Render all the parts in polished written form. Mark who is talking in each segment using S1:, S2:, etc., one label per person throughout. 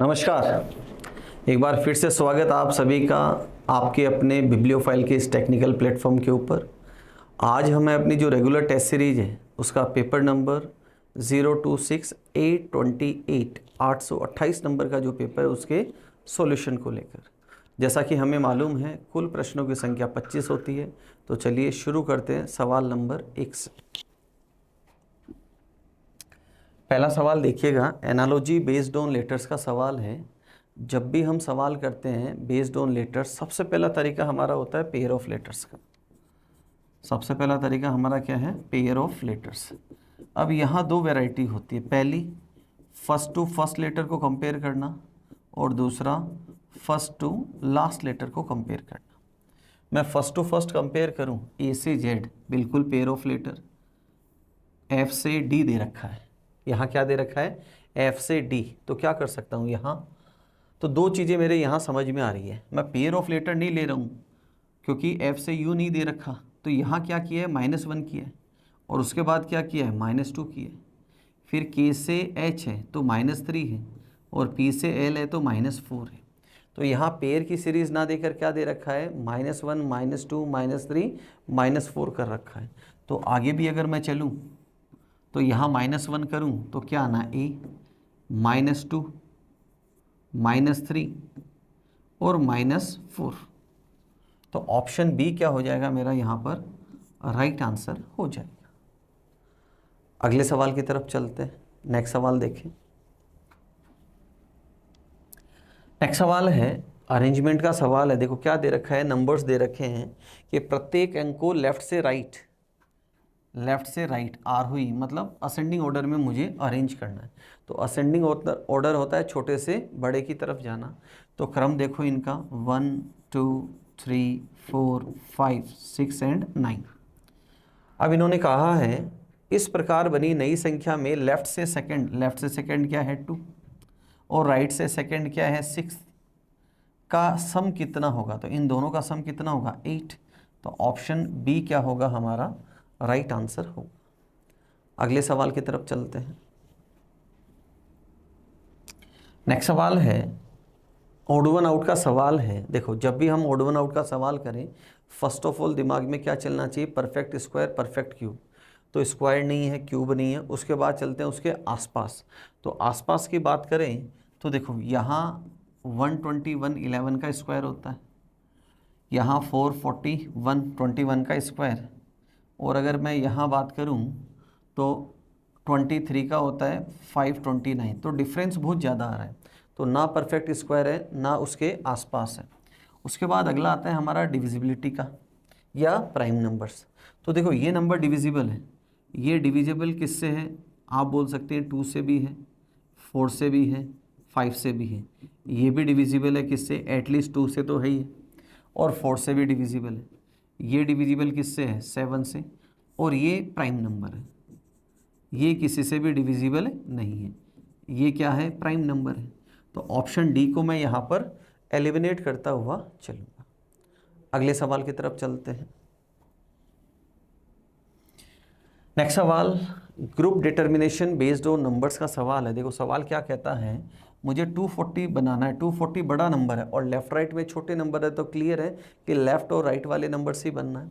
S1: नमस्कार। एक बार फिर से स्वागत आप सभी का आपके अपने बिब्लियोफाइल के इस टेक्निकल प्लेटफॉर्म के ऊपर। आज हमें अपनी जो रेगुलर टेस्ट सीरीज है उसका पेपर नंबर 026828 828 नंबर का जो पेपर है उसके सॉल्यूशन को लेकर, जैसा कि हमें मालूम है कुल प्रश्नों की संख्या 25 होती है। तो चलिए शुरू करते हैं सवाल नंबर 1 से। पहला सवाल देखिएगा, एनालॉजी बेस्ड ऑन लेटर्स का सवाल है। जब भी हम सवाल करते हैं बेस्ड ऑन लेटर्स, सबसे पहला तरीका हमारा होता है पेयर ऑफ लेटर्स का। सबसे पहला तरीका हमारा क्या है? Pair of letters. अब यहाँ दो वैरायटी होती है, पहली फर्स्ट टू फर्स्ट लेटर को कंपेयर करना और दूसरा फर्स्ट टू लास्ट लेटर को कंपेयर करना। मैं फर्स्ट टू फर्स्ट कंपेयर करूँ, ए से जेड बिल्कुल पेयर ऑफ लेटर, एफ से डी दे रखा है, यहाँ क्या दे रखा है? एफ से डी। तो क्या कर सकता हूँ यहाँ? तो दो चीज़ें मेरे यहाँ समझ में आ रही है। मैं पेयर ऑफ लेटर नहीं ले रहा हूँ क्योंकि एफ से यू नहीं दे रखा, तो यहाँ क्या किया है? -1 किया है और उसके बाद क्या किया है? -2 किया है। फिर के से एच है तो -3 है और पी से एल है तो -4 है। तो यहाँ पेयर की सीरीज़ ना देकर क्या दे रखा है? -1 -2 -3 -4 कर रखा है। तो आगे भी अगर मैं चलूँ तो यहाँ -1 करूँ तो क्या आना? ए, -2 -3 और -4। तो ऑप्शन बी क्या हो जाएगा मेरा? यहाँ पर राइट आंसर हो जाएगा। अगले सवाल की तरफ चलते हैं। नेक्स्ट सवाल देखें। नेक्स्ट सवाल है अरेंजमेंट का सवाल है। देखो क्या दे रखा है, नंबर्स दे रखे हैं कि प्रत्येक अंक को लेफ्ट से राइट आरोही मतलब असेंडिंग ऑर्डर में मुझे अरेंज करना है। तो असेंडिंग ऑर्डर होता है छोटे से बड़े की तरफ जाना। तो क्रम देखो इनका 1 2 3 4 5 6 एंड 9। अब इन्होंने कहा है इस प्रकार बनी नई संख्या में लेफ्ट से सेकंड क्या है? 2 और राइट से सेकंड क्या है? 6 का सम कितना होगा? तो इन दोनों का सम कितना होगा? 8। तो ऑप्शन बी क्या होगा हमारा? राइट आंसर होगा। अगले सवाल की तरफ चलते हैं। नेक्स्ट सवाल है ऑड वन आउट का सवाल है। देखो जब भी हम ऑड वन आउट का सवाल करें, फर्स्ट ऑफ ऑल दिमाग में क्या चलना चाहिए? Perfect square, perfect cube. तो स्क्वायर नहीं है, क्यूब नहीं है। उसके बाद चलते हैं उसके आसपास। तो आसपास की बात करें तो देखो यहाँ 121 11 का स्क्वायर होता है, यहाँ 441 21 का स्क्वायर, और अगर मैं यहाँ बात करूँ तो 23 का होता है 529। तो डिफरेंस बहुत ज़्यादा आ रहा है, तो ना परफेक्ट स्क्वायर है ना उसके आसपास है। उसके बाद अगला आता है हमारा डिविजिबिलिटी का या प्राइम नंबर्स। तो देखो ये नंबर डिविजिबल है, ये डिविजिबल किससे है? आप बोल सकते हैं 2 से भी है, 4 से भी है, 5 से भी है। ये भी डिविजिबल है किससे? एटलीस्ट 2 से तो है ही है, और 4 से भी डिविजिबल है। ये डिविजिबल किससे है? 7 से। और ये प्राइम नंबर है, ये किसी से भी डिविजिबल नहीं है। ये क्या है? प्राइम नंबर है। तो ऑप्शन डी को मैं यहाँ पर एलिमिनेट करता हुआ चलूँगा। अगले सवाल की तरफ चलते हैं। नेक्स्ट सवाल group determination based on numbers का सवाल है। देखो सवाल क्या कहता है, मुझे 240 बनाना है। 240 बड़ा नंबर है और लेफ़्ट राइट में छोटे नंबर है, तो क्लियर है कि लेफ़्ट और राइट वाले नंबर से ही बनना है।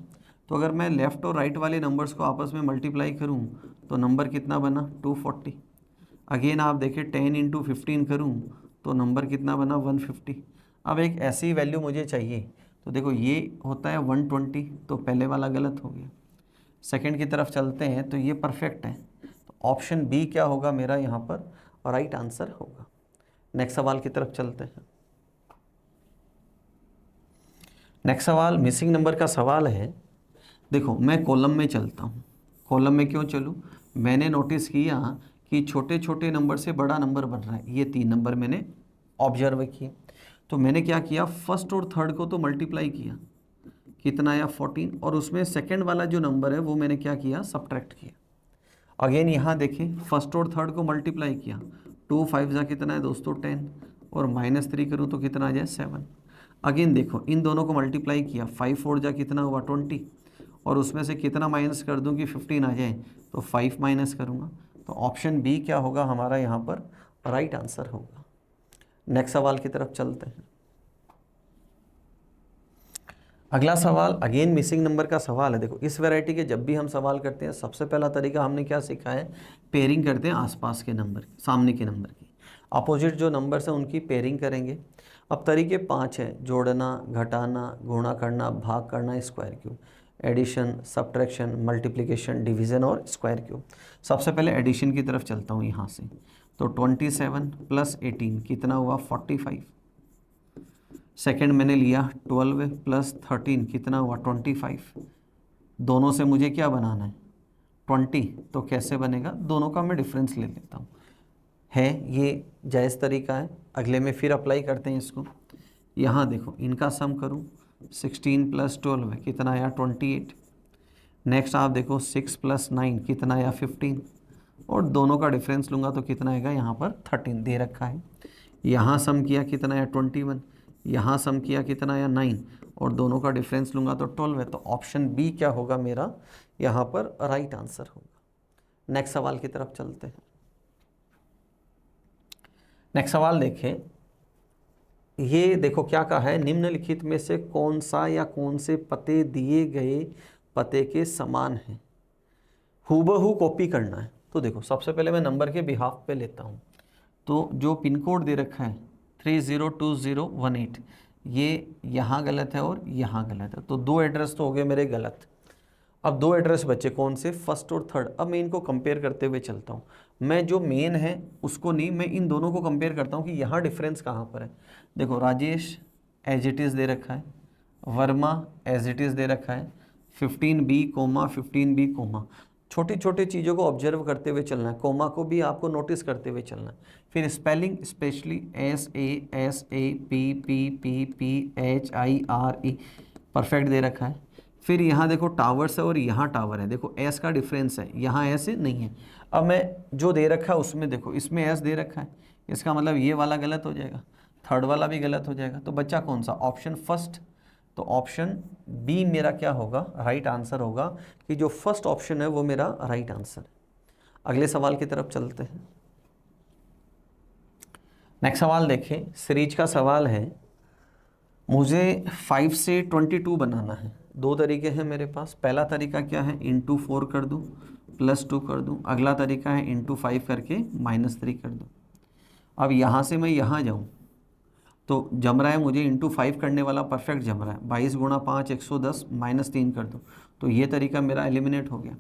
S1: तो अगर मैं लेफ़्ट और राइट वाले नंबर्स को आपस में मल्टीप्लाई करूं तो नंबर कितना बना? 240। अगेन आप देखिए 10 × 15 करूं तो नंबर कितना बना? 150। अब एक ऐसी वैल्यू मुझे चाहिए, तो देखो ये होता है 120, तो पहले वाला गलत हो गया। सेकंड की तरफ चलते हैं तो ये परफेक्ट है, तो ऑप्शन बी क्या होगा मेरा यहाँ पर? राइट आंसर होगा। नेक्स्ट सवाल की तरफ चलते हैं। नेक्स्ट सवाल मिसिंग नंबर का सवाल है। देखो मैं कॉलम में चलता हूँ। कॉलम में क्यों चलूँ? मैंने नोटिस किया कि छोटे छोटे नंबर से बड़ा नंबर बन रहा है। ये 3 नंबर मैंने ऑब्जर्व किए, तो मैंने क्या किया? फर्स्ट और थर्ड को तो मल्टीप्लाई किया, कितना आया? 14, और उसमें सेकंड वाला जो नंबर है वो मैंने क्या किया? सब्ट्रैक्ट किया। अगेन यहाँ देखें फर्स्ट और थर्ड को मल्टीप्लाई किया, 2 5 जा कितना है दोस्तों? 10, और -3 करूँ तो कितना आ जाए? 7। अगेन देखो इन दोनों को मल्टीप्लाई किया, 5 4 जा कितना हुआ? 20, और उसमें से कितना माइनस कर दूं कि 15 आ जाए? तो 5 माइनस करूँगा। तो ऑप्शन बी क्या होगा हमारा यहाँ पर? राइट आंसर होगा। नेक्स्ट सवाल की तरफ चलते हैं। अगला सवाल अगेन मिसिंग नंबर का सवाल है। देखो इस वैरायटी के जब भी हम सवाल करते हैं, सबसे पहला तरीका हमने क्या सीखा है, पेयरिंग करते हैं आसपास के नंबर की, सामने के नंबर की, अपोजिट जो नंबर्स हैं उनकी पेयरिंग करेंगे। अब तरीके 5 हैं, जोड़ना, घटाना, गुणा करना, भाग करना, square cube, addition, subtraction, multiplication, division और स्क्वायर क्यूब। सबसे पहले एडिशन की तरफ चलता हूँ यहाँ से। तो 27 + 18 कितना हुआ, 45। सेकेंड मैंने लिया 12 + 13 कितना हुआ, 25। दोनों से मुझे क्या बनाना है, 20। तो कैसे बनेगा, दोनों का मैं डिफरेंस ले लेता हूँ। है ये जायज़ तरीका है। अगले में फिर अप्लाई करते हैं इसको। यहाँ देखो इनका सम करूँ, 16 + 12 कितना आया, 28। नेक्स्ट आप देखो 6 + 9 कितना आया, 15। और दोनों का डिफरेंस लूँगा तो कितना आएगा, यहाँ पर 13 दे रखा है। यहाँ सम किया कितना आया, 21। यहाँ सम किया कितना आया, 9। और दोनों का डिफरेंस लूँगा तो 12 है। तो ऑप्शन बी क्या होगा मेरा, यहाँ पर राइट आंसर होगा। नेक्स्ट सवाल की तरफ चलते हैं। नेक्स्ट सवाल देखें, ये देखो क्या कहा है, निम्नलिखित में से कौन सा या कौन से पते दिए गए पते के समान है, हूबहू कॉपी करना है। तो देखो सबसे पहले मैं नंबर के बिहाफ पे लेता हूँ। तो जो पिन कोड दे रखा है 302018, ये यहाँ गलत है और यहाँ गलत है। तो 2 एड्रेस तो हो गए मेरे गलत। अब 2 एड्रेस बचे, कौन से, फर्स्ट और थर्ड। अब मैं इनको कंपेयर करते हुए चलता हूँ। मैं जो मेन है उसको नहीं, मैं इन दोनों को कंपेयर करता हूँ कि यहाँ डिफरेंस कहाँ पर है। देखो राजेश एज इट इज़ दे रखा है, वर्मा एज इट इज़ दे रखा है, 15B, 15B, छोटी छोटी चीज़ों को ऑब्जर्व करते हुए चलना है। कोमा को भी आपको नोटिस करते हुए चलना है। फिर स्पेलिंग स्पेशली SASAPPPPHIRE परफेक्ट दे रखा है। फिर यहाँ देखो टावर्स है और यहाँ टावर है। देखो एस का डिफरेंस है, यहाँ एस नहीं है। अब मैं जो दे रखा है उसमें देखो, इसमें एस दे रखा है, इसका मतलब ये वाला गलत हो जाएगा, थर्ड वाला भी गलत हो जाएगा। तो बच्चा कौन सा, ऑप्शन फर्स्ट। तो ऑप्शन बी मेरा क्या होगा, राइट आंसर होगा, कि जो फर्स्ट ऑप्शन है वो मेरा राइट आंसर है। अगले सवाल की तरफ चलते हैं। नेक्स्ट सवाल देखें, सीरीज का सवाल है। मुझे 5 से 22 बनाना है। 2 तरीके हैं मेरे पास। पहला तरीका क्या है, इंटू 4 कर दूँ, +2 कर दूँ। अगला तरीका है इंटू 5 करके -3 कर दूँ। अब यहाँ से मैं यहाँ जाऊँ तो जम रहा है मुझे, इंटू 5 करने वाला परफेक्ट जम रहा है। 22 × 5 110, -3 कर दो। तो ये तरीका मेरा एलिमिनेट हो गया।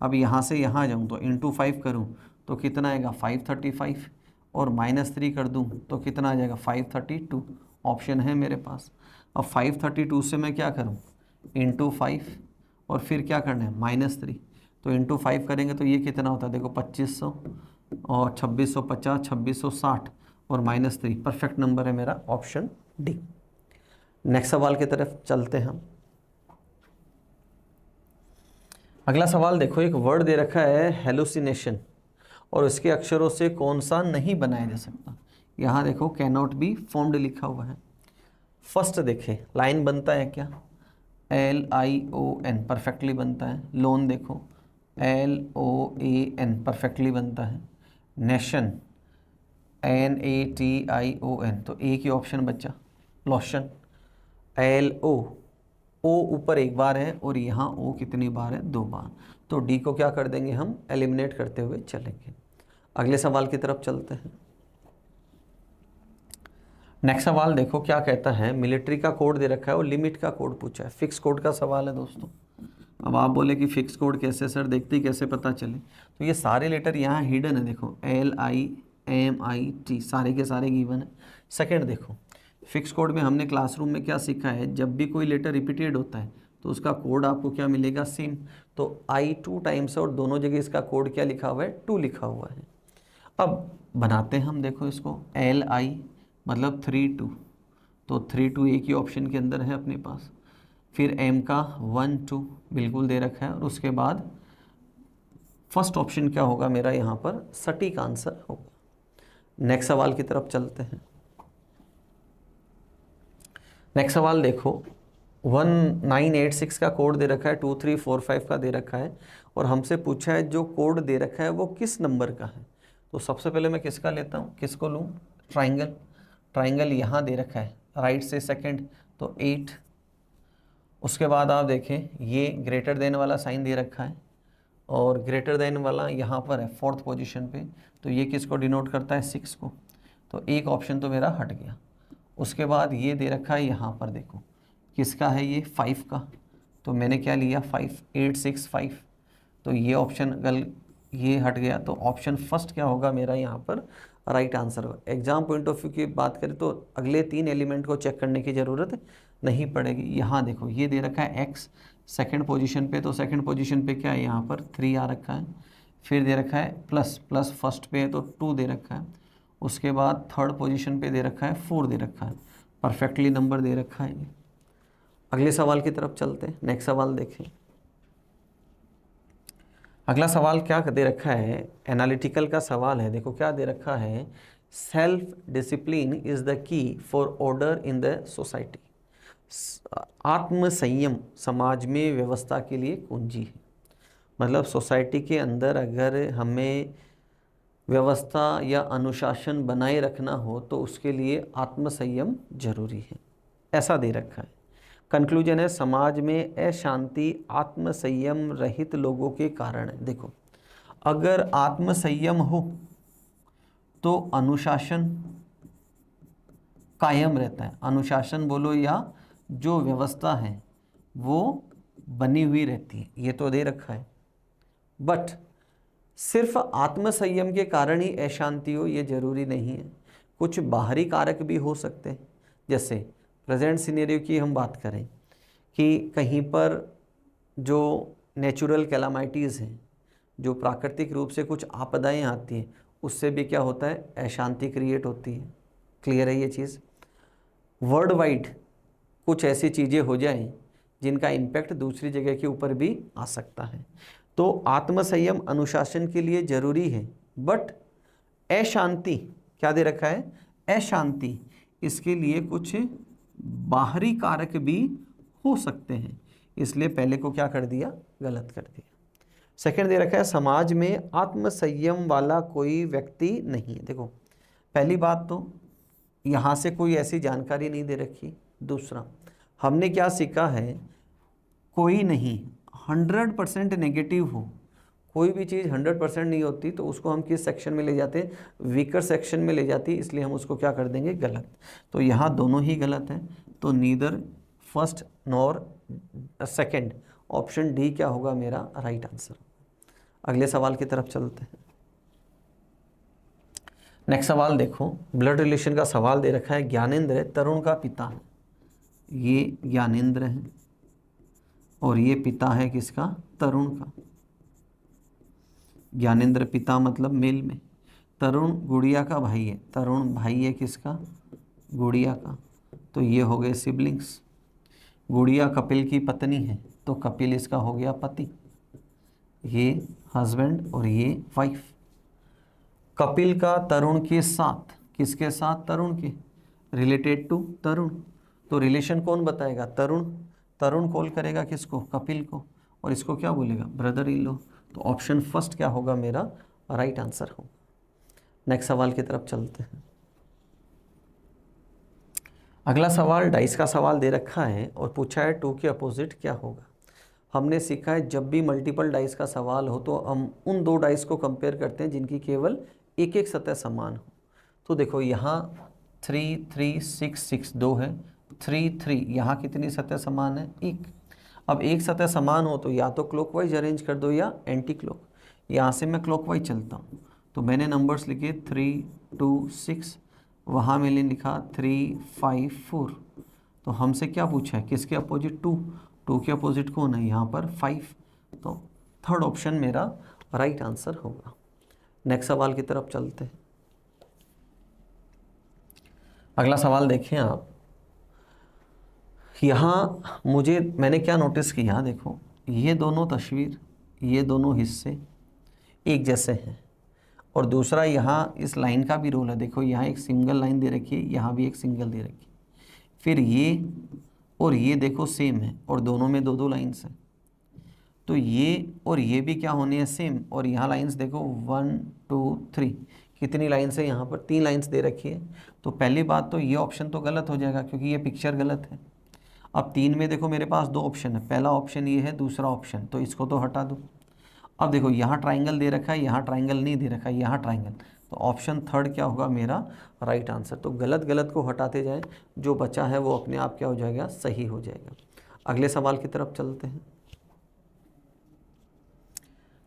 S1: अब यहाँ से यहाँ जाऊँ तो इंटू 5 करूँ तो कितना आएगा, 535। और -3 कर दूँ तो कितना आ जाएगा, 532। ऑप्शन है मेरे पास। अब 532 से मैं क्या करूँ, इंटू 5 और फिर क्या करना है, -3। तो इंटू 5 करेंगे तो ये कितना होता है, देखो 2500 और 2650, 2660 और -3। परफेक्ट नंबर है मेरा, ऑप्शन डी। नेक्स्ट सवाल की तरफ चलते हैं हम। अगला सवाल देखो, एक वर्ड दे रखा है हेलुसिनेशन, और उसके अक्षरों से कौन सा नहीं बनाया जा सकता। यहाँ देखो कैन नॉट बी फॉर्म्ड लिखा हुआ है। फर्स्ट देखे लाइन बनता है क्या, LION परफेक्टली बनता है। लोन देखो LOAN परफेक्टली बनता है। नेशन NATION, तो एक ही ऑप्शन बचा, लोशन। LO, O ऊपर एक बार है और यहाँ O कितनी बार है, 2 बार। तो डी को क्या कर देंगे हम, एलिमिनेट करते हुए चलेंगे। अगले सवाल की तरफ चलते हैं। नेक्स्ट सवाल देखो क्या कहता है, मिलिट्री का कोड दे रखा है और लिमिट का कोड पूछा है। फिक्स कोड का सवाल है दोस्तों। अब आप बोले कि फिक्स कोड कैसे सर, देखते ही कैसे पता चले। तो ये सारे लेटर यहाँ हिडन है, देखो LIMIT सारे के सारे गिवन है। सेकेंड देखो, फिक्स कोड में हमने क्लासरूम में क्या सीखा है, जब भी कोई लेटर रिपीटेड होता है तो उसका कोड आपको क्या मिलेगा, सेम। तो I 2 टाइम्स है और दोनों जगह इसका कोड क्या लिखा हुआ है, 2 लिखा हुआ है। अब बनाते हैं हम, देखो इसको LI मतलब 32, तो 32 एक ही ऑप्शन के अंदर है अपने पास। फिर M का 1 2 बिल्कुल दे रखा है, और उसके बाद फर्स्ट ऑप्शन क्या होगा मेरा, यहाँ पर सटीक आंसर होगा। नेक्स्ट सवाल की तरफ चलते हैं। नेक्स्ट सवाल देखो, 1986 का कोड दे रखा है, 2345 का दे रखा है, और हमसे पूछा है जो कोड दे रखा है वो किस नंबर का है। तो सबसे पहले मैं किसका लेता हूँ, किसको लूँ, ट्राइंगल। ट्राइंगल यहाँ दे रखा है राइट से सेकंड, तो 8। उसके बाद आप देखें ये ग्रेटर देन वाला साइन दे रखा है और ग्रेटर देन वाला यहाँ पर है 4th पोजीशन पे, तो ये किसको डिनोट करता है 6 को, तो एक ऑप्शन तो मेरा हट गया। उसके बाद ये दे रखा है यहाँ पर देखो किसका है ये 5 का, तो मैंने क्या लिया 5, 8 6 5, तो ये ऑप्शन ये हट गया, तो ऑप्शन फर्स्ट क्या होगा मेरा यहाँ पर राइट आंसर होगा। एग्जाम पॉइंट ऑफ व्यू की बात करें तो अगले 3 एलिमेंट को चेक करने की ज़रूरत नहीं पड़ेगी। यहाँ देखो ये दे रखा है x सेकंड पोजीशन पे, तो सेकंड पोजीशन पे क्या है यहाँ पर 3 आ रखा है, फिर दे रखा है प्लस प्लस फर्स्ट पे है तो 2 दे रखा है, उसके बाद थर्ड पोजीशन पे दे रखा है 4 दे रखा है, परफेक्टली नंबर दे रखा है। अगले सवाल की तरफ चलते हैं, नेक्स्ट सवाल देखें। अगला सवाल क्या दे रखा है, एनालिटिकल का सवाल है। देखो क्या दे रखा है, self discipline is the key for order in the society. आत्म संयम समाज में व्यवस्था के लिए कुंजी है। मतलब सोसाइटी के अंदर अगर हमें व्यवस्था या अनुशासन बनाए रखना हो तो उसके लिए आत्म संयम जरूरी है, ऐसा दे रखा है। कंक्लूजन है समाज में अशांति आत्म संयम रहित लोगों के कारण है। देखो अगर आत्म संयम हो तो अनुशासन कायम रहता है, अनुशासन बोलो या जो व्यवस्था है वो बनी हुई रहती है, ये तो दे रखा है। बट सिर्फ आत्म संयम के कारण ही अशांति हो ये जरूरी नहीं है, कुछ बाहरी कारक भी हो सकते हैं। जैसे प्रेजेंट सिनेरियो की हम बात करें कि कहीं पर जो नेचुरल कैलामिटीज़ हैं, जो प्राकृतिक रूप से कुछ आपदाएं आती हैं, उससे भी क्या होता है अशांति क्रिएट होती है। क्लियर है ये चीज़। वर्ल्ड वाइड कुछ ऐसी चीज़ें हो जाएं जिनका इम्पैक्ट दूसरी जगह के ऊपर भी आ सकता है। तो आत्म संयम अनुशासन के लिए ज़रूरी है, बट अशांति क्या दे रखा है, अशांति इसके लिए कुछ बाहरी कारक भी हो सकते हैं, इसलिए पहले को क्या कर दिया, गलत कर दिया। सेकंड दे रखा है समाज में आत्म संयम वाला कोई व्यक्ति नहीं है। देखो पहली बात तो यहाँ से कोई ऐसी जानकारी नहीं दे रखी। दूसरा हमने क्या सीखा है, कोई नहीं 100% नेगेटिव हो, कोई भी चीज़ 100% नहीं होती तो उसको हम किस सेक्शन में ले जाते हैं, वीकर सेक्शन में ले जाती, इसलिए हम उसको क्या कर देंगे, गलत। तो यहाँ दोनों ही गलत हैं, तो neither first nor second, option D क्या होगा मेरा राइट आंसर। अगले सवाल की तरफ चलते हैं। नेक्स्ट सवाल देखो, ब्लड रिलेशन का सवाल दे रखा है। ज्ञानेंद्र तरुण का पिता है, ये ज्ञानेंद्र है और ये पिता है किसका, तरुण का। ज्ञानेंद्र पिता मतलब मेल में, तरुण गुड़िया का भाई है, तरुण भाई है किसका, गुड़िया का, तो ये हो गए सिबलिंग्स। गुड़िया कपिल की पत्नी है तो कपिल इसका हो गया पति, ये हस्बैंड और ये वाइफ। कपिल का तरुण के साथ, किसके साथ, तरुण के, रिलेटेड टू तरुण, तो रिलेशन कौन बताएगा, तरुण। तरुण कॉल करेगा किसको, कपिल को, और इसको क्या बोलेगा, ब्रदर इन लॉ। तो ऑप्शन फर्स्ट क्या होगा मेरा राइट आंसर होगा। नेक्स्ट सवाल की तरफ चलते हैं। अगला सवाल डाइस का सवाल दे रखा है और पूछा है 2 के अपोजिट क्या होगा। हमने सीखा है जब भी मल्टीपल डाइस का सवाल हो तो हम उन 2 डाइस को कंपेयर करते हैं जिनकी केवल एक एक सतह समान हो। तो देखो यहाँ 3 3 6 6 2 है, 3 3, यहाँ कितनी सतह समान है, एक। अब एक सतह समान हो तो या तो क्लॉकवाइज अरेंज कर दो या एंटी क्लॉक। यहाँ से मैं क्लॉकवाइज चलता हूँ, तो मैंने नंबर्स लिखे 3 2 6, वहाँ मैंने लिखा 3 5 4। तो हमसे क्या पूछा है, किसके अपोजिट, 2 के अपोजिट कौन है यहाँ पर 5, तो थर्ड ऑप्शन मेरा राइट आंसर होगा। नेक्स्ट सवाल की तरफ चलते हैं। अगला सवाल देखें आप, यहाँ मैंने क्या नोटिस किया, देखो ये दोनों तस्वीर, ये दोनों हिस्से एक जैसे हैं, और दूसरा यहाँ इस लाइन का भी रोल है। देखो यहाँ एक सिंगल लाइन दे रखी है, यहाँ भी एक सिंगल दे रखी है, फिर ये और ये देखो सेम है और दोनों में 2 2 लाइन्स हैं, तो ये और ये भी क्या होने हैं, सेम। और यहाँ लाइन्स देखो 1 2 3, कितनी लाइन्स है यहाँ पर, 3 लाइन्स दे रखी है। तो पहली बात तो ये ऑप्शन तो गलत हो जाएगा क्योंकि ये पिक्चर गलत है। अब 3 में देखो मेरे पास 2 ऑप्शन है, पहला ऑप्शन ये है, दूसरा ऑप्शन, तो इसको तो हटा दो। अब देखो यहाँ ट्राइंगल दे रखा है, यहाँ ट्राइंगल नहीं दे रखा है, यहाँ ट्राइंगल, तो ऑप्शन थर्ड क्या होगा मेरा राइट आंसर। तो गलत गलत को हटाते जाएं, जो बचा है वो अपने आप क्या हो जाएगा, सही हो जाएगा। अगले सवाल की तरफ चलते हैं।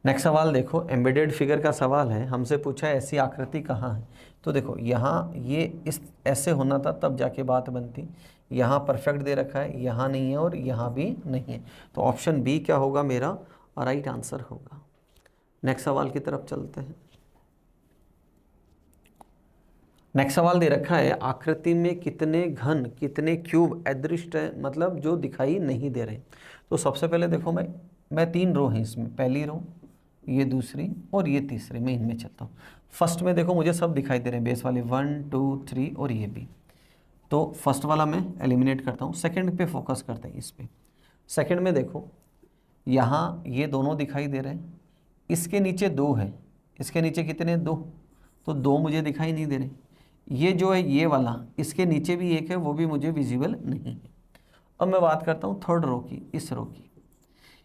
S1: नेक्स्ट सवाल देखो, एम्बेडेड फिगर का सवाल है। हमसे पूछा है ऐसी आकृति कहाँ है। तो देखो यहाँ ये इस ऐसे होना था तब जाके बात बनती। यहाँ परफेक्ट दे रखा है, यहाँ नहीं है और यहाँ भी नहीं है, तो ऑप्शन बी क्या होगा मेरा राइट आंसर होगा। नेक्स्ट सवाल की तरफ चलते हैं। नेक्स्ट सवाल दे रखा है आकृति में कितने घन कितने क्यूब अदृश्य है, मतलब जो दिखाई नहीं दे रहे। तो सबसे पहले देखो मैं 3 रो हैं इसमें, पहली रो, ये दूसरी और ये तीसरी, मैं इनमें चलता हूँ। फर्स्ट में देखो मुझे सब दिखाई दे रहे हैं, बेस वाले 1 2 3 और ये भी। तो फर्स्ट वाला मैं एलिमिनेट करता हूँ, सेकंड पे फोकस करते हैं इस पे। सेकंड में देखो यहाँ ये दोनों दिखाई दे रहे हैं, इसके नीचे 2 है, इसके नीचे कितने 2, तो 2 मुझे दिखाई नहीं दे रहे। ये जो है ये वाला, इसके नीचे भी एक है, वो भी मुझे विजिबल नहीं है। अब मैं बात करता हूँ थर्ड रो की, इस रो की।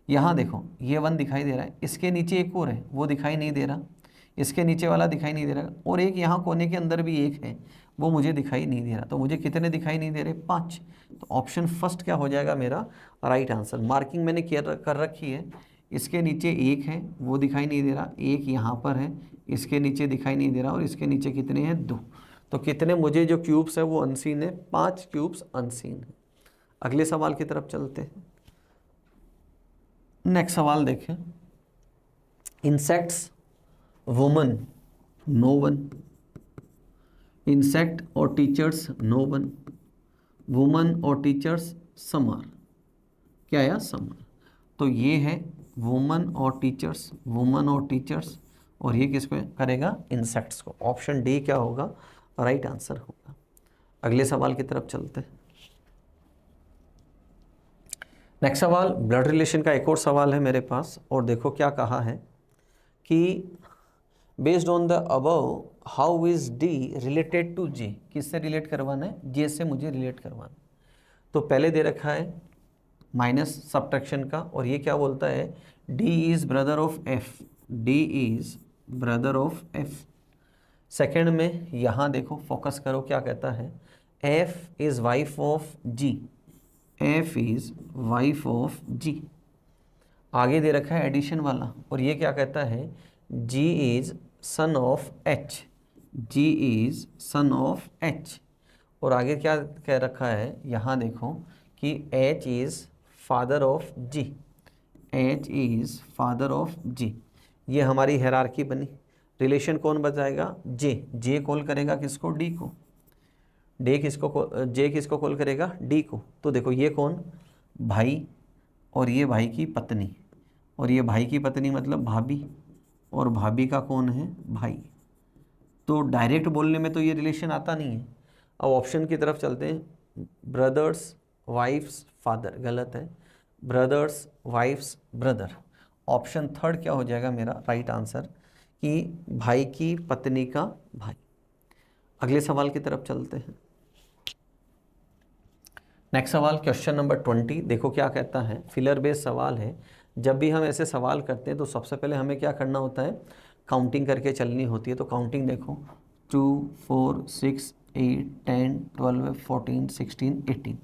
S1: यहाँ देखो ये 1 दिखाई दे रहा है, इसके नीचे एक और है, वो दिखाई नहीं दे रहा, इसके नीचे वाला दिखाई नहीं दे रहा, और एक यहाँ कोने के अंदर भी एक है, वो मुझे दिखाई नहीं दे रहा। तो मुझे कितने दिखाई नहीं दे रहे, 5। तो ऑप्शन फर्स्ट क्या हो जाएगा मेरा राइट आंसर। मार्किंग मैंने कर रखी है, इसके नीचे एक है, वो दिखाई नहीं दे रहा, एक यहाँ पर है, इसके नीचे दिखाई नहीं दे रहा, और इसके नीचे कितने हैं 2। तो कितने मुझे जो क्यूब्स है वो अनसीन है, 5 क्यूब्स अनसीन है। अगले सवाल की तरफ चलते हैं। नेक्स्ट सवाल देखें, insects women no one, insect और टीचर्स नो वन, वुमन और टीचर्स समर, क्या आया समर। तो ये है वुमन और टीचर्स, वुमन और टीचर्स, और ये किसको करेगा, इंसेक्ट्स को। ऑप्शन डी क्या होगा राइट आंसर होगा। अगले सवाल की तरफ चलते हैं। नेक्स्ट सवाल ब्लड रिलेशन का एक और सवाल है मेरे पास, और देखो क्या कहा है कि based on the above how is D related to J, किससे रिलेट करवाना है, जे से मुझे रिलेट करवाना। तो पहले दे रखा है माइनस सब्ट्रैक्शन का, और ये क्या बोलता है, D is brother of F, D is brother of F. Second में यहाँ देखो फोकस करो क्या कहता है, F is wife of G, F is wife of G. आगे दे रखा है एडिशन वाला, और ये क्या कहता है, G is son of H, G is son of H. और आगे क्या कह रखा है, यहाँ देखो कि H is father of G, H is father of G. ये हमारी हायरार्की बनी। रिलेशन कौन बताएगा, जे कॉल करेगा किसको, डी को, जे किसको कॉल करेगा, डी को। तो देखो ये कौन, भाई, और ये भाई की पत्नी, और ये भाई की पत्नी मतलब भाभी, और भाभी का कौन है, भाई। तो डायरेक्ट बोलने में तो ये रिलेशन आता नहीं है। अब ऑप्शन की तरफ चलते हैं, ब्रदर्स वाइफ्स फादर, गलत है, brother's wife's brother. Option third क्या हो जाएगा मेरा राइट आंसर, कि भाई की पत्नी का भाई। अगले सवाल की तरफ चलते हैं। नेक्स्ट सवाल क्वेश्चन नंबर 20, देखो क्या कहता है, फिलर बेस्ड सवाल है। जब भी हम ऐसे सवाल करते हैं तो सबसे पहले हमें क्या करना होता है, काउंटिंग करके चलनी होती है। तो काउंटिंग देखो 2 4 6 8 10 12 14 16 18,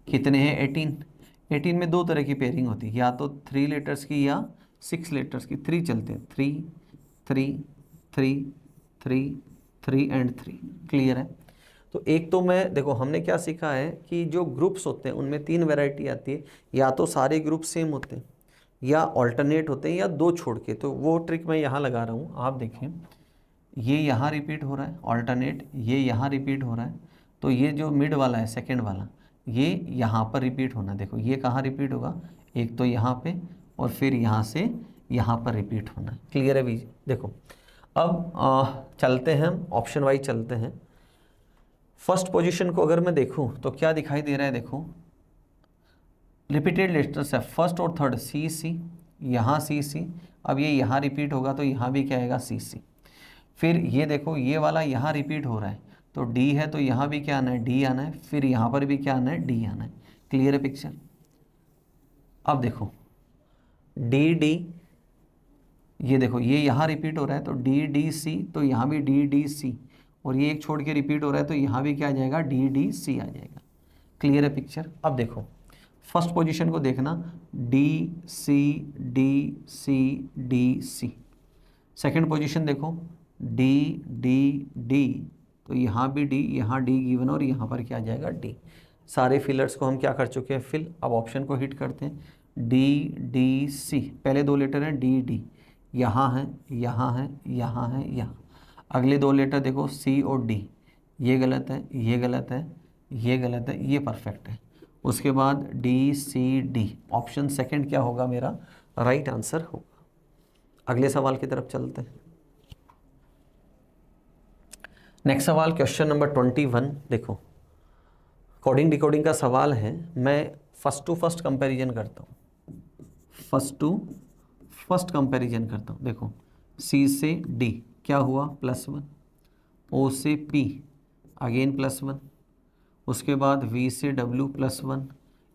S1: कितने हैं 18। 18 में 2 तरह की पेयरिंग होती है, या तो 3 लेटर्स की या 6 लेटर्स की। 3 चलते हैं, 3 3 3 3 3 एंड 3, क्लियर है। तो एक तो मैं देखो हमने क्या सीखा है कि जो ग्रुप्स होते हैं उनमें 3 वैरायटी आती है, या तो सारे ग्रुप सेम होते हैं, या ऑल्टरनेट होते हैं, या 2 छोड़ के। तो वो ट्रिक मैं यहाँ लगा रहा हूँ, आप देखें ये यहाँ रिपीट हो रहा है ऑल्टरनेट, ये यहाँ रिपीट हो रहा है। तो ये जो मिड वाला है सेकेंड वाला, ये यहाँ पर रिपीट होना। देखो ये कहाँ रिपीट होगा, एक तो यहाँ पे, और फिर यहाँ से यहाँ पर रिपीट होना है, क्लियर है भी। देखो अब चलते हैं हम ऑप्शन वाइज चलते हैं। फर्स्ट पोजीशन को अगर मैं देखूं तो क्या दिखाई दे रहा है, देखो रिपीटेड लेटर्स है फर्स्ट और थर्ड, सी सी, यहाँ सी सी। अब ये यहाँ रिपीट होगा तो यहाँ भी क्या आएगा, सी सी। फिर ये देखो ये वाला यहाँ रिपीट हो रहा है, तो डी है तो यहाँ भी क्या आना है, डी आना है, फिर यहाँ पर भी क्या आना है, डी आना है। क्लियर है पिक्चर? अब देखो डी डी, ये देखो ये यहाँ रिपीट हो रहा है तो डी डी सी, तो यहाँ भी डी डी सी, और ये एक छोड़ के रिपीट हो रहा है तो यहाँ भी क्या आ जाएगा, डी डी सी आ जाएगा। क्लियर है पिक्चर? अब देखो फर्स्ट पोजीशन को देखना, D C D C D C. Second position देखो, डी डी डी, तो यहाँ भी डी, यहाँ डी गिवन और यहाँ पर क्या आ जाएगा, डी। सारे फिलर्स को हम क्या कर चुके हैं, फिल। अब ऑप्शन को हिट करते हैं, डी डी सी, पहले दो लेटर हैं डी डी, यहाँ है यहाँ है यहाँ है यहाँ। अगले दो लेटर देखो सी और डी, ये गलत है ये गलत है ये गलत है, ये परफेक्ट है। उसके बाद D C D, option second क्या होगा मेरा, राइट आंसर होगा। अगले सवाल की तरफ चलते हैं। नेक्स्ट सवाल क्वेश्चन नंबर 21। देखो कोडिंग डिकोडिंग का सवाल है, मैं फर्स्ट टू फर्स्ट कंपैरिजन करता हूँ, फर्स्ट टू फर्स्ट कंपैरिजन करता हूँ। देखो सी से डी क्या हुआ, +1, ओ से पी अगेन +1, उसके बाद वी से डब्ल्यू +1,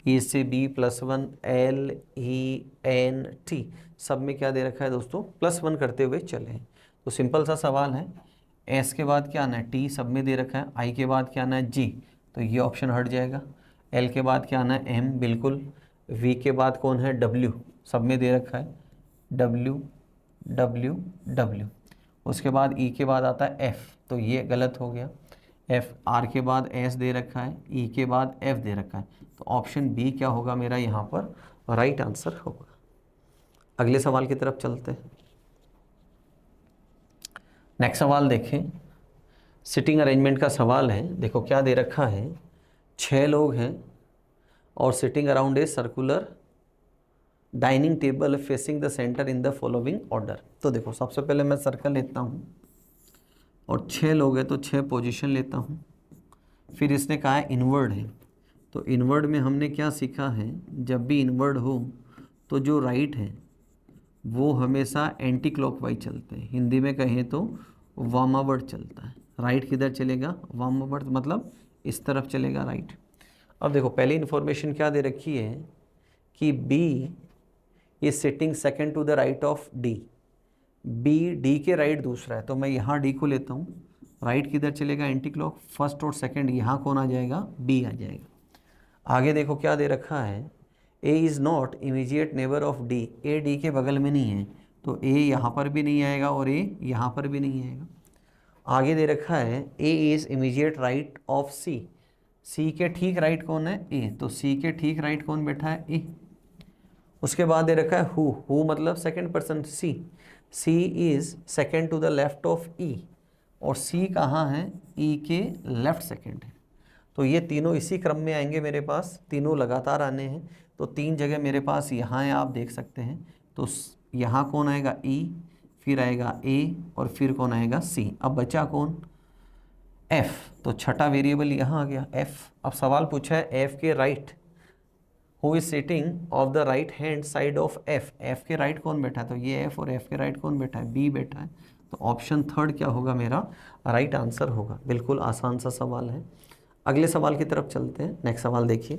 S1: ए से B +1, L E N T, सब में क्या दे रखा है दोस्तों, +1 करते हुए चले हैं। तो सिंपल सा सवाल है, एस के बाद क्या आना है, टी सब में दे रखा है, आई के बाद क्या आना है, जी, तो ये ऑप्शन हट जाएगा। एल के बाद क्या आना है, एम, बिल्कुल। वी के बाद कौन है, डब्ल्यू, सब में दे रखा है, डब्ल्यू डब्ल्यू डब्ल्यू। उसके बाद ई के बाद आता है एफ, तो ये गलत हो गया। एफ, आर के बाद एस दे रखा है, ई के बाद एफ दे रखा है, तो ऑप्शन बी क्या होगा मेरा यहाँ पर राइट आंसर होगा। अगले सवाल की तरफ चलते हैं। नेक्स्ट सवाल देखें, सिटिंग अरेंजमेंट का सवाल है। देखो क्या दे रखा है, 6 लोग हैं और sitting around a circular dining table facing the centre in the following order. तो देखो सबसे पहले मैं सर्कल लेता हूँ और 6 लोग हैं तो 6 पोजीशन लेता हूँ। फिर इसने कहा है इनवर्ड है, तो इनवर्ड में हमने क्या सीखा है, जब भी इनवर्ड हो तो जो राइट है वो हमेशा एंटी क्लॉकवाइज चलते हैं। हिंदी में कहें तो वामावर्त चलता है। राइट किधर चलेगा, वामावर्त, मतलब इस तरफ चलेगा राइट। अब देखो पहली इन्फॉर्मेशन क्या दे रखी है कि B is sitting second to the right of D. B D के राइट दूसरा है, तो मैं यहाँ डी को लेता हूँ। राइट किधर चलेगा, एंटी क्लॉक, फर्स्ट और सेकंड यहाँ कौन आ जाएगा, बी आ जाएगा। आगे देखो क्या दे रखा है, A is not immediate neighbour of D. A D के बगल में नहीं है, तो ए यहाँ पर भी नहीं आएगा और ए यहाँ पर भी नहीं आएगा। आगे दे रखा है A is immediate right of C. C के ठीक राइट कौन है, ए, तो सी के ठीक राइट कौन बैठा है, ए। उसके बाद दे रखा है हु मतलब second person C. C is second to the left of E, और सी कहाँ है, ई के लेफ्ट सेकंड है। तो ये तीनों इसी क्रम में आएंगे मेरे पास, तीनों लगातार आने हैं। तो 3 जगह मेरे पास यहाँ है, आप देख सकते हैं। तो यहाँ कौन आएगा, ई, फिर आएगा ए, और फिर कौन आएगा, सी। अब बचा कौन, एफ, तो छठा वेरिएबल यहाँ आ गया एफ। अब सवाल पूछा है एफ के right, who is sitting of the right hand side of F. F के राइट कौन बैठा है, तो ये एफ, और एफ के राइट कौन बैठा है, बी बैठा है। तो ऑप्शन थर्ड क्या होगा मेरा राइट आंसर होगा। बिल्कुल आसान सा सवाल है। अगले सवाल की तरफ चलते हैं। नेक्स्ट सवाल देखिए।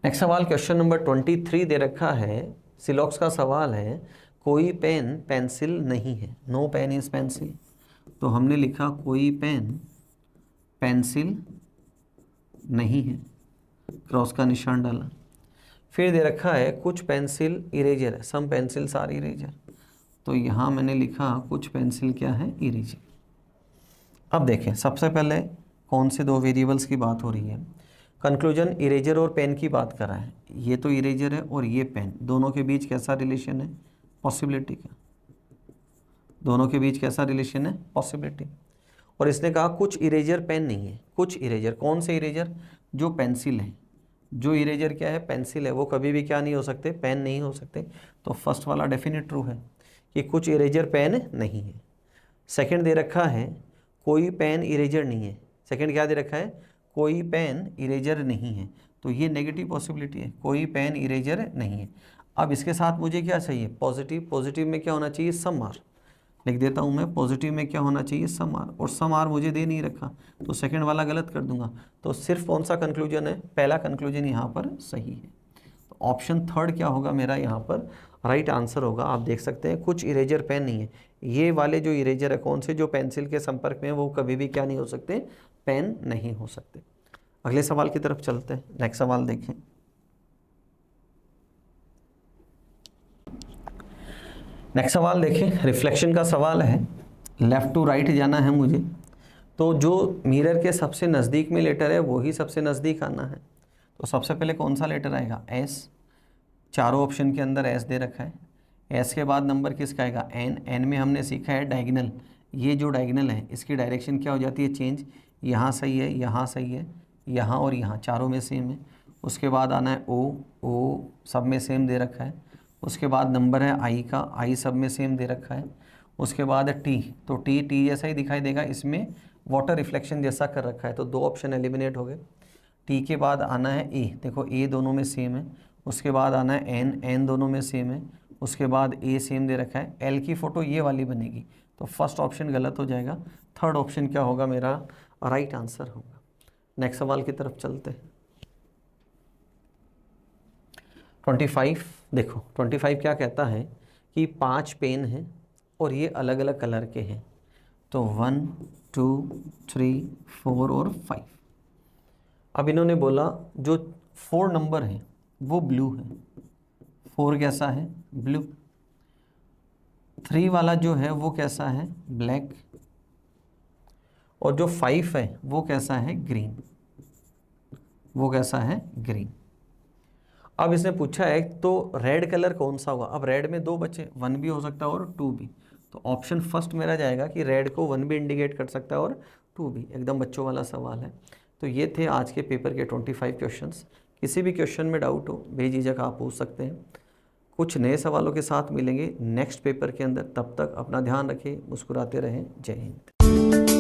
S1: नेक्स्ट सवाल क्वेश्चन नंबर 23 दे रखा है, सिलॉक्स का सवाल है, कोई पेन पेंसिल नहीं है, नो पेन इज पेंसिल। तो हमने लिखा कोई पेन पेंसिल नहीं है, क्रॉस का निशान डाला। फिर दे रखा है कुछ पेंसिल इरेजर है, सम पेंसिल्स आर इरेजर। तो यहाँ मैंने लिखा कुछ पेंसिल क्या है, इरेजर। अब देखें सबसे पहले कौन से 2 वेरिएबल्स की बात हो रही है। कंक्लूजन इरेजर और पेन की बात कर रहा है। ये तो इरेजर है और ये पेन, दोनों के बीच कैसा रिलेशन है, पॉसिबिलिटी का। दोनों के बीच कैसा रिलेशन है, पॉसिबिलिटी। और इसने कहा कुछ इरेजर पेन नहीं है। कुछ इरेजर, कौन से इरेजर, जो पेंसिल है। जो इरेजर क्या है, पेंसिल है, वो कभी भी क्या नहीं हो सकते, पेन नहीं हो सकते। तो फर्स्ट वाला डेफिनेट ट्रू है कि कुछ इरेजर पेन नहीं है। सेकंड दे रखा है कोई पेन इरेजर नहीं है। सेकंड क्या दे रखा है, कोई पेन इरेजर नहीं है, तो ये नेगेटिव पॉसिबिलिटी है, कोई पेन इरेजर नहीं है। अब इसके साथ मुझे क्या चाहिए, पॉजिटिव। पॉजिटिव में क्या होना चाहिए, सम आर। लिख देता हूँ मैं, पॉजिटिव में क्या होना चाहिए, सम आर, और सम आर मुझे दे नहीं रखा तो सेकंड वाला गलत कर दूंगा। तो सिर्फ कौन सा कंक्लूजन है, पहला कंक्लूजन यहाँ पर सही है। तो ऑप्शन थर्ड क्या होगा मेरा यहाँ पर राइट आंसर होगा। आप देख सकते हैं कुछ इरेजर पेन नहीं है, ये वाले जो इरेजर है कौन से, जो पेंसिल के संपर्क में है वो कभी भी क्या नहीं हो सकते, पेन नहीं हो सकते। अगले सवाल की तरफ चलते हैं। नेक्स्ट सवाल देखें। नेक्स्ट सवाल देखें, रिफ्लेक्शन का सवाल है। लेफ़्ट टू राइट जाना है मुझे, तो जो मिरर के सबसे नज़दीक में लेटर है वही सबसे नज़दीक आना है। तो सबसे पहले कौन सा लेटर आएगा, एस। चारों ऑप्शन के अंदर एस दे रखा है। एस के बाद नंबर किसका आएगा, एन। एन में हमने सीखा है डायगोनल, ये जो डायगोनल है इसकी डायरेक्शन क्या हो जाती है, चेंज। यहाँ सही है, यहाँ सही है, यहाँ और यहाँ चारों में सेम है। उसके बाद आना है ओ, ओ सब में सेम दे रखा है। उसके बाद नंबर है आई का, आई सब में सेम दे रखा है। उसके बाद है टी, तो टी टी जैसा ही दिखाई देगा, इसमें वाटर रिफ्लेक्शन जैसा कर रखा है, तो दो ऑप्शन एलिमिनेट हो गए। टी के बाद आना है ए, देखो ए दोनों में सेम है। उसके बाद आना है एन, एन दोनों में सेम है। उसके बाद ए सेम दे रखा है। एल की फ़ोटो ये वाली बनेगी, तो फर्स्ट ऑप्शन गलत हो जाएगा। थर्ड ऑप्शन क्या होगा मेरा राइट आंसर होगा। नेक्स्ट सवाल की तरफ चलते हैं। 25 देखो, 25 क्या कहता है कि 5 पेन हैं और ये अलग अलग कलर के हैं। तो 1 2 3 4 और 5। अब इन्होंने बोला जो 4 नंबर है वो ब्लू है। 4 कैसा है, ब्लू। 3 वाला जो है वो कैसा है, ब्लैक। और जो 5 है वो कैसा है, ग्रीन। वो कैसा है, ग्रीन। अब इसने पूछा है तो रेड कलर कौन सा होगा। अब रेड में 2 बचे, 1 भी हो सकता है और 2 भी। तो ऑप्शन फर्स्ट मेरा जाएगा कि रेड को 1 भी इंडिकेट कर सकता है और 2 भी। एकदम बच्चों वाला सवाल है। तो ये थे आज के पेपर के 25 क्वेश्चंस। किसी भी क्वेश्चन में डाउट हो बेझिझक आप पूछ सकते हैं। कुछ नए सवालों के साथ मिलेंगे नेक्स्ट पेपर के अंदर। तब तक अपना ध्यान रखें, मुस्कुराते रहें। जय हिंद।